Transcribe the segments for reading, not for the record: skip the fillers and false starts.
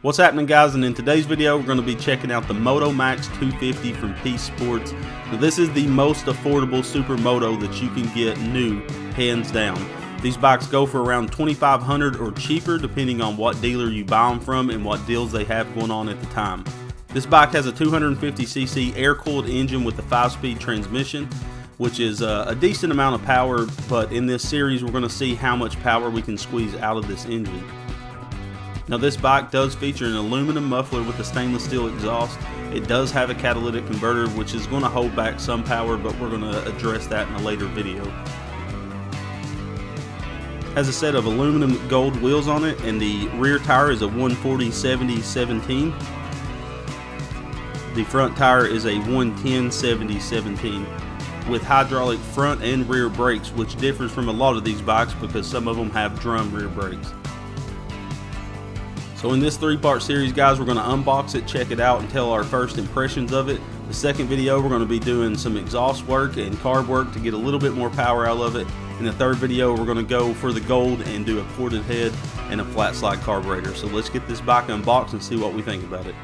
What's happening, guys? And in today's video we're going to be checking out the Motomax 250 from Peace Sports. Now, this is the most affordable supermoto that you can get new, hands down. These bikes go for around $2,500 or cheaper depending on what dealer you buy them from and what deals they have going on at the time. This bike has a 250cc air-cooled engine with a 5-speed transmission, which is a decent amount of power, but in this series we're going to see how much power we can squeeze out of this engine. Now, this bike does feature an aluminum muffler with a stainless steel exhaust. It does have a catalytic converter, which is going to hold back some power, but we're going to address that in a later video. Has a set of aluminum gold wheels on it, and the rear tire is a 140/70/17. The front tire is a 110/70/17 with hydraulic front and rear brakes, which differs from a lot of these bikes because some of them have drum rear brakes. So in this 3-part series, guys, we're going to unbox it, check it out, and tell our first impressions of it. The second video, we're going to be doing some exhaust work and carb work to get a little bit more power out of it. In the third video, we're going to go for the gold and do a ported head and a flat slide carburetor. So let's get this bike unboxed and see what we think about it.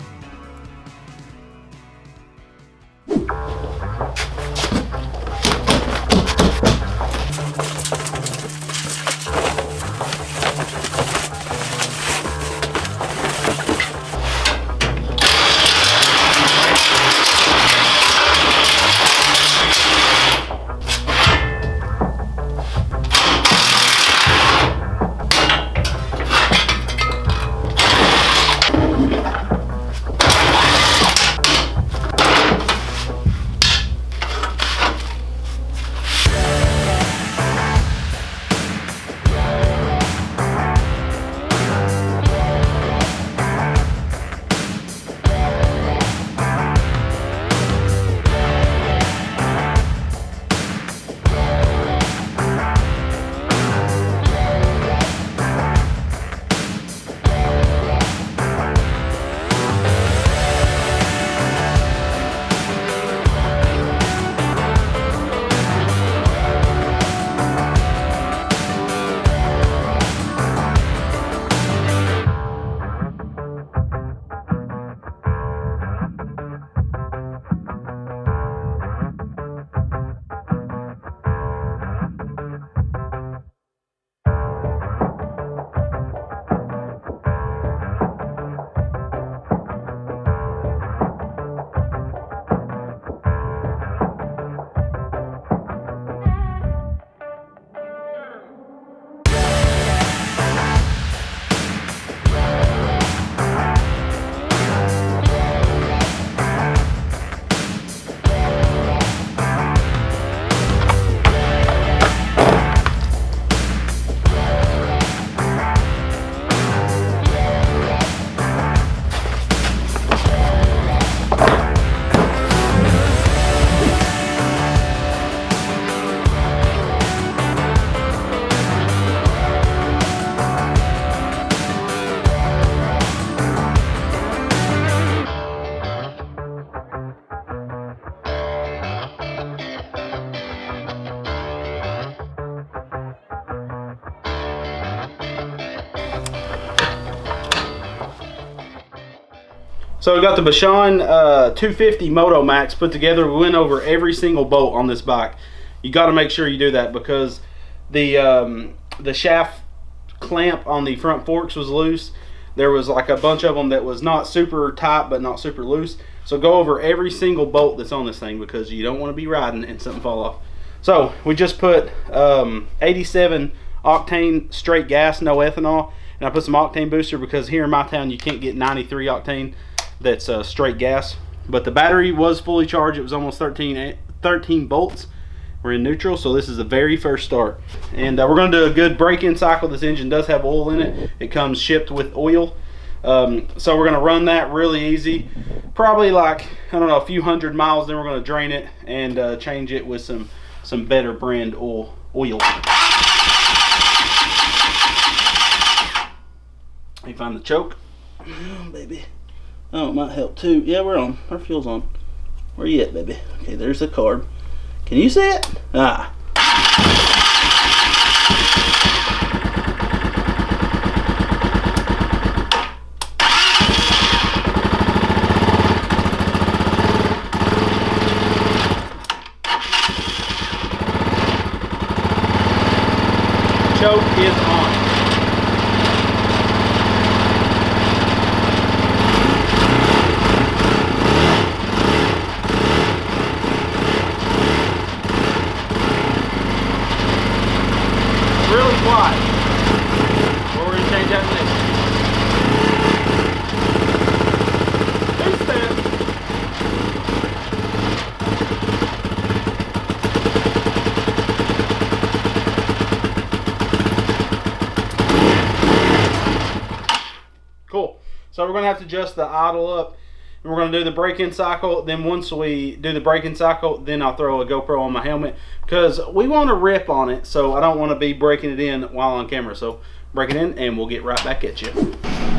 So we got the Bashan 250 Motomax put together. We went over every single bolt on this bike. You got to make sure you do that because the shaft clamp on the front forks was loose. There was like a bunch of them that was not super tight but not super loose. So go over every single bolt that's on this thing because you don't want to be riding and something fall off. So we just put 87 octane straight gas, no ethanol, and I put some octane booster because here in my town you can't get 93 octane. That's straight gas, but the battery was fully charged. It was almost 13 volts. We're in neutral, so this is the very first start, and we're going to do a good break-in cycle. This engine does have oil in it. It comes shipped with oil, so we're going to run that really easy, probably like, I don't know, a few hundred miles. Then we're going to drain it and change it with some better brand oil. You find the choke, oh, baby. Oh, it might help too. Yeah, we're on. Our fuel's on. Where you at, baby? Okay, there's the carb. Can you see it? Ah. Cool. So we're going to have to adjust the idle up. And we're going to do the break-in cycle. Then once we do the break-in cycle, then I'll throw a GoPro on my helmet. Because we want to rip on it, so I don't want to be breaking it in while on camera. So break it in, and we'll get right back at you.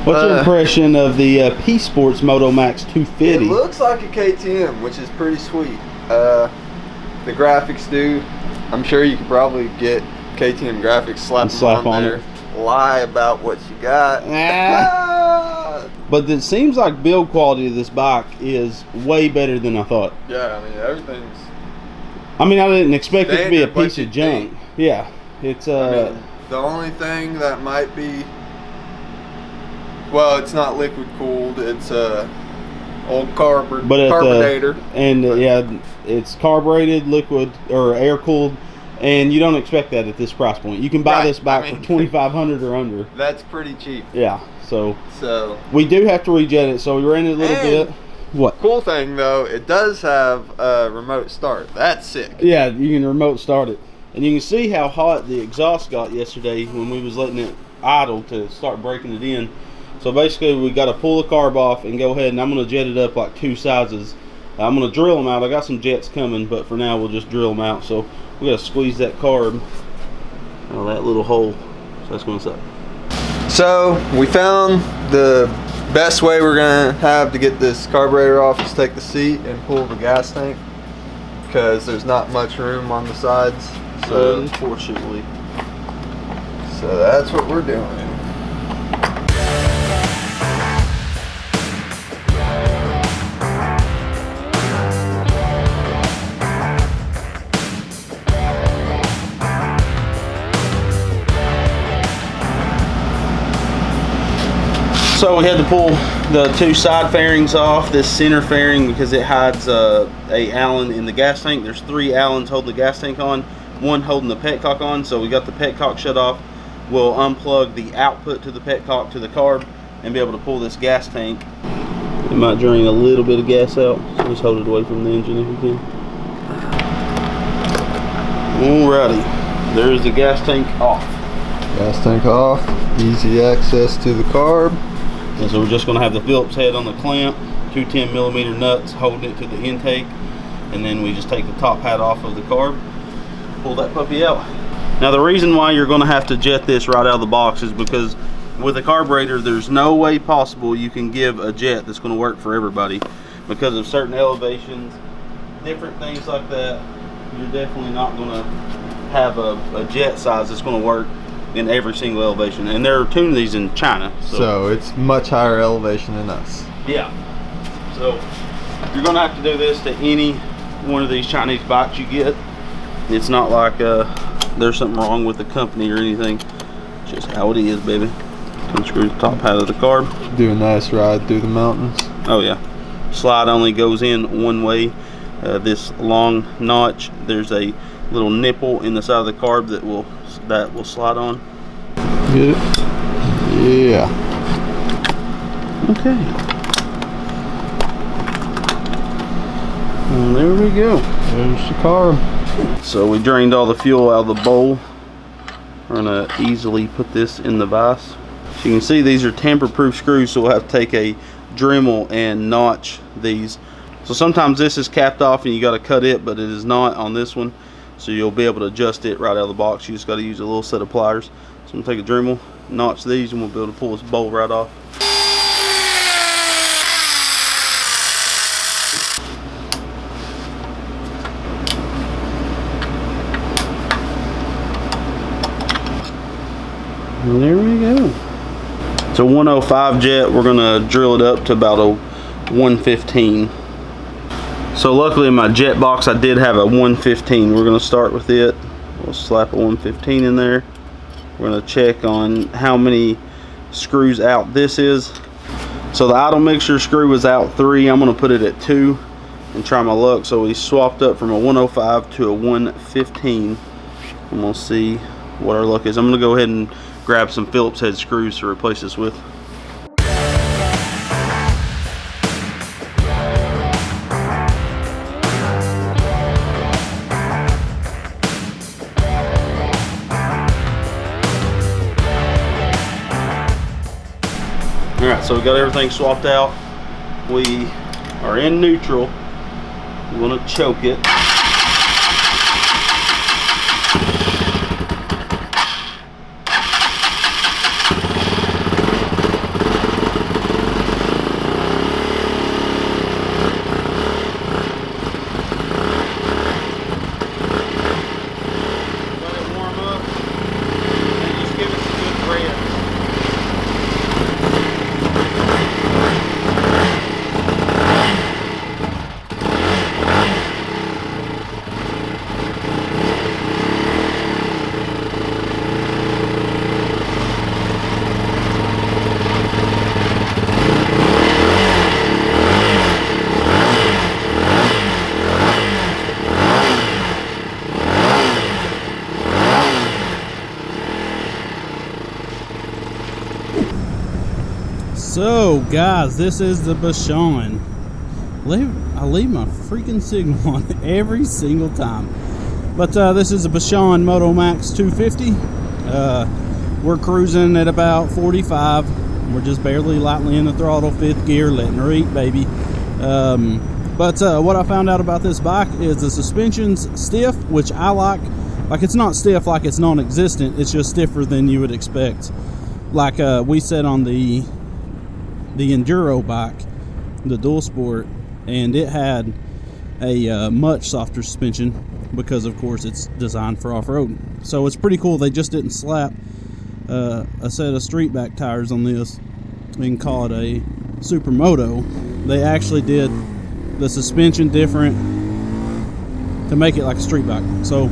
What's your impression of the P Sports Motomax 250? It looks like a KTM, which is pretty sweet. The graphics do. I'm sure you could probably get KTM graphics, slap on there. Lie about what you got. But it seems like build quality of this bike is way better than I thought. Yeah, I mean everything's. I mean, I didn't expect it to be a piece of junk. Yeah, it's I mean, the only thing that might be, well, it's not liquid cooled. It's old carburetor. Yeah, it's carbureted, liquid or air cooled. And you don't expect that at this price point. You can buy this bike for $2,500 or under. That's pretty cheap. Yeah. So we do have to rejet it. So we ran it a little bit. What? Cool thing though, it does have a remote start. That's sick. Yeah, you can remote start it, and you can see how hot the exhaust got yesterday when we was letting it idle to start breaking it in. So basically, we got to pull the carb off and go ahead, and I'm going to jet it up like 2 sizes. I'm going to drill them out. I got some jets coming, but for now we'll just drill them out. So we got to squeeze that carb out of that little hole. So that's going to suck. So we found the best way we're going to have to get this carburetor off is take the seat and pull the gas tank, because there's not much room on the sides. So unfortunately. So that's what we're doing. So we had to pull the 2 side fairings off, this center fairing, because it hides a Allen in the gas tank. There's 3 Allens holding the gas tank on, 1 holding the petcock on. So we got the petcock shut off. We'll unplug the output to the petcock to the carb and be able to pull this gas tank. It might drain a little bit of gas out, so just hold it away from the engine if you can. Alrighty, there's the gas tank off. Gas tank off, easy access to the carb. And so we're just going to have the Phillips head on the clamp, 2 10mm nuts holding it to the intake, and then we just take the top hat off of the carb, pull that puppy out. Now the reason why you're going to have to jet this right out of the box is because with a carburetor there's no way possible you can give a jet that's going to work for everybody, because of certain elevations, different things like that. You're definitely not going to have a jet size that's going to work in every single elevation, and they're tuning these in China, so it's much higher elevation than us. Yeah, so you're gonna have to do this to any one of these Chinese bikes you get. It's not like there's something wrong with the company or anything. It's just how it is, baby. Unscrew the top hat of the carb. Do a nice ride through the mountains. Oh yeah, slide only goes in one way. This long notch, there's a little nipple in the side of the carb that will slide on. Get it? Yeah. Okay. And there we go. There's the carb. So we drained all the fuel out of the bowl. We're gonna easily put this in the vise. So you can see these are tamper-proof screws, so we'll have to take a Dremel and notch these. So sometimes this is capped off and you got to cut it, but it is not on this one. So you'll be able to adjust it right out of the box. You just got to use a little set of pliers. So I'm going to take a Dremel, notch these, and we'll be able to pull this bowl right off. And there we go. It's a 105 jet. We're going to drill it up to about a 115. So luckily in my jet box I did have a 115. We're going to start with it. We'll slap a 115 in there. We're going to check on how many screws out this is. So the idle mixture screw was out 3. I'm going to put it at 2 and try my luck. So we swapped up from a 105 to a 115. And we'll see what our luck is. I'm going to go ahead and grab some Phillips head screws to replace this with. Alright, so we got everything swapped out. We are in neutral. We're gonna choke it. So guys, this is the Bashan. I leave my freaking signal on every single time. But this is a Bashan Motomax 250. We're cruising at about 45. We're just barely lightly in the throttle, 5th gear, letting her eat, baby. But what I found out about this bike is the suspension's stiff, which I like. Like, it's not stiff like it's non-existent, it's just stiffer than you would expect. Like we said on the enduro bike, the dual sport, and it had a much softer suspension because of course it's designed for off-road. So it's pretty cool. They just didn't slap a set of street back tires on this and call it a Supermoto. They actually did the suspension different to make it like a street bike. So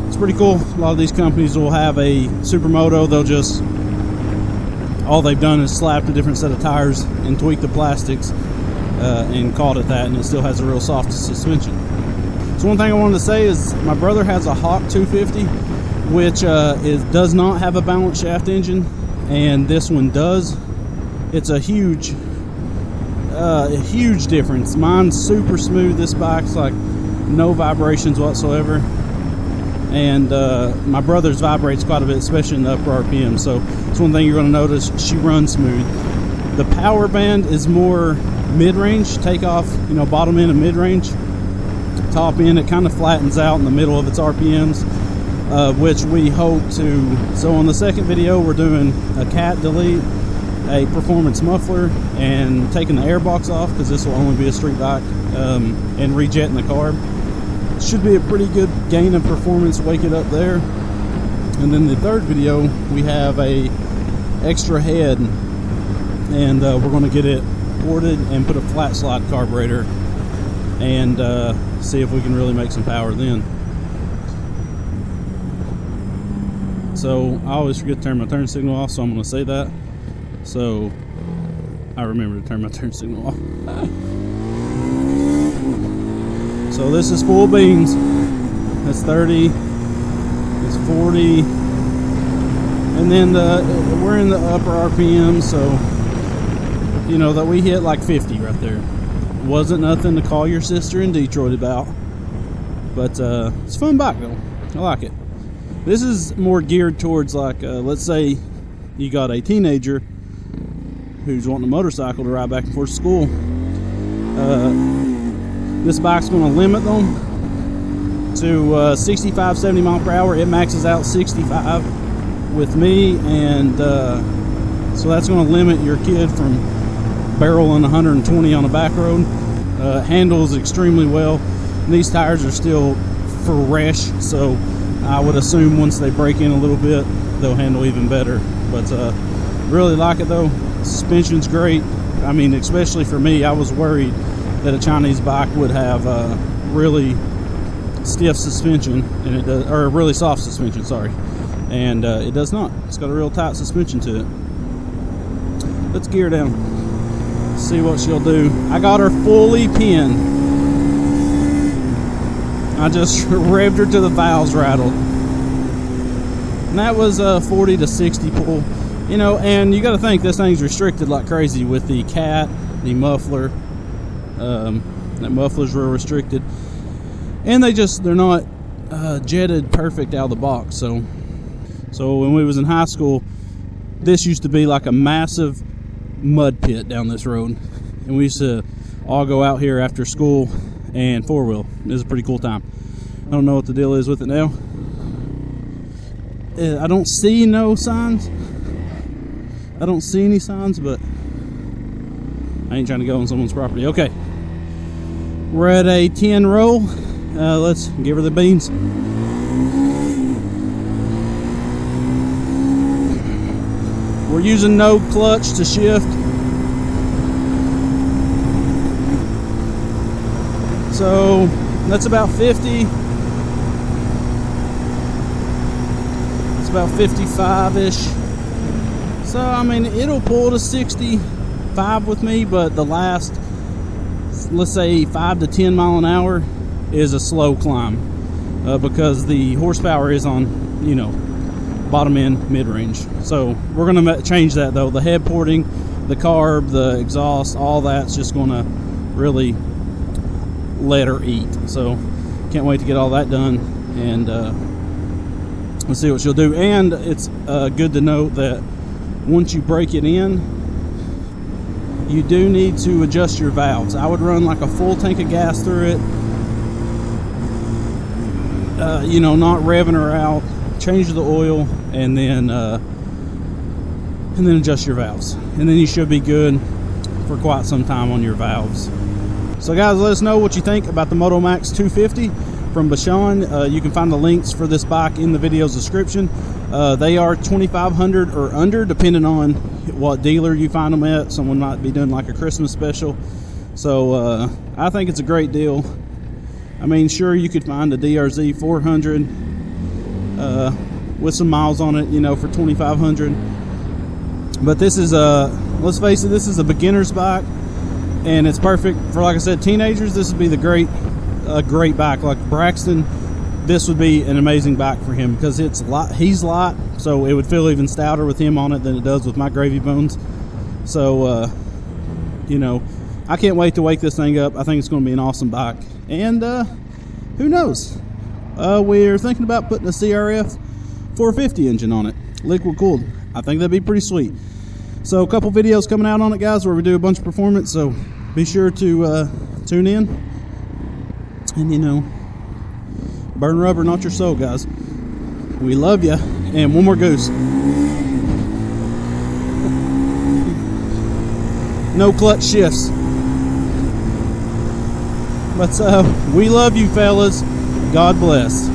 it's pretty cool. A lot of these companies will have a Supermoto. They'll just, all they've done is slapped a different set of tires and tweaked the plastics and called it that, and it still has a real soft suspension. So one thing I wanted to say is my brother has a Hawk 250, which does not have a balance shaft engine, and this one does. It's a huge difference. Mine's super smooth. This bike's like no vibrations whatsoever, and my brother's vibrates quite a bit, especially in the upper RPM. So it's one thing you're going to notice. She runs smooth. The power band is more mid-range, takeoff, you know, bottom end of mid-range. Top end, it kind of flattens out in the middle of its RPMs, which we hope to. So on the second video, we're doing a cat delete, a performance muffler, and taking the airbox off, because this will only be a street bike, and rejetting the carb. Should be a pretty good gain of performance, wake it up there. And then the third video, we have a extra head, and we're going to get it ported and put a flat slide carburetor and see if we can really make some power then. So I always forget to turn my turn signal off, so I'm going to say that, so I remember to turn my turn signal off. So this is full beans. That's 30, it's 40, and then we're in the upper RPM, so you know that we hit like 50 right there. Wasn't nothing to call your sister in Detroit about, but it's a fun bike though. I like it. This is more geared towards, like, let's say you got a teenager who's wanting a motorcycle to ride back and forth to school. This bike's going to limit them to 65, 70 mile per hour. It maxes out 65 with me, and so that's going to limit your kid from barreling 120 on a back road. Handles extremely well. These tires are still fresh, so I would assume once they break in a little bit, they'll handle even better. But really like it though. Suspension's great. I mean, especially for me, I was worried that a Chinese bike would have really stiff suspension, and it does, or really soft suspension, sorry, and it does not. It's got a real tight suspension to it. Let's gear down, see what she'll do. I got her fully pinned. I just revved her to the valves rattled, and that was a 40 to 60 pull. You know, and you got to think this thing's restricted like crazy with the cat, the muffler. That muffler's real restricted, and they're not jetted perfect out of the box. So when we was in high school, this used to be like a massive mud pit down this road, and we used to all go out here after school and four-wheel. It was a pretty cool time. I don't know what the deal is with it now. I don't see no signs. I don't see any signs, but I ain't trying to go on someone's property. Okay, we're at a 10 roll. Let's give her the beans. We're using no clutch to shift. So that's about 50. It's about 55-ish. So I mean, it'll pull to 65 with me, but the last, let's say 5 to 10 mile an hour is a slow climb, because the horsepower is on, you know, bottom end, mid-range. So we're gonna change that though. The head porting, the carb, the exhaust, all that's just gonna really let her eat. So can't wait to get all that done, and we'll see what she'll do. And it's good to note that once you break it in, you do need to adjust your valves. I would run like a full tank of gas through it, you know, not revving her out, change the oil, and then adjust your valves, and then you should be good for quite some time on your valves. So guys, let us know what you think about the Motomax 250 from Bashan. You can find the links for this bike in the video's description. They are $2,500 or under, depending on what dealer you find them at. Someone might be doing like a Christmas special. So I think it's a great deal. I mean, sure, you could find a DRZ 400 with some miles on it, you know, for $2,500. But this is let's face it, this is a beginner's bike, and it's perfect for, like I said, teenagers. This would be a great bike. Like Braxton, this would be an amazing bike for him because it's light. He's light, so it would feel even stouter with him on it than it does with my gravy bones. So you know, I can't wait to wake this thing up. I think it's going to be an awesome bike. And who knows, we're thinking about putting a CRF 450 engine on it, liquid cooled. I think that'd be pretty sweet. So a couple videos coming out on it, guys, where we do a bunch of performance, so be sure to tune in. And, you know, burn rubber, not your soul, guys. We love you. And one more goose. No clutch shifts. But we love you, fellas. God bless.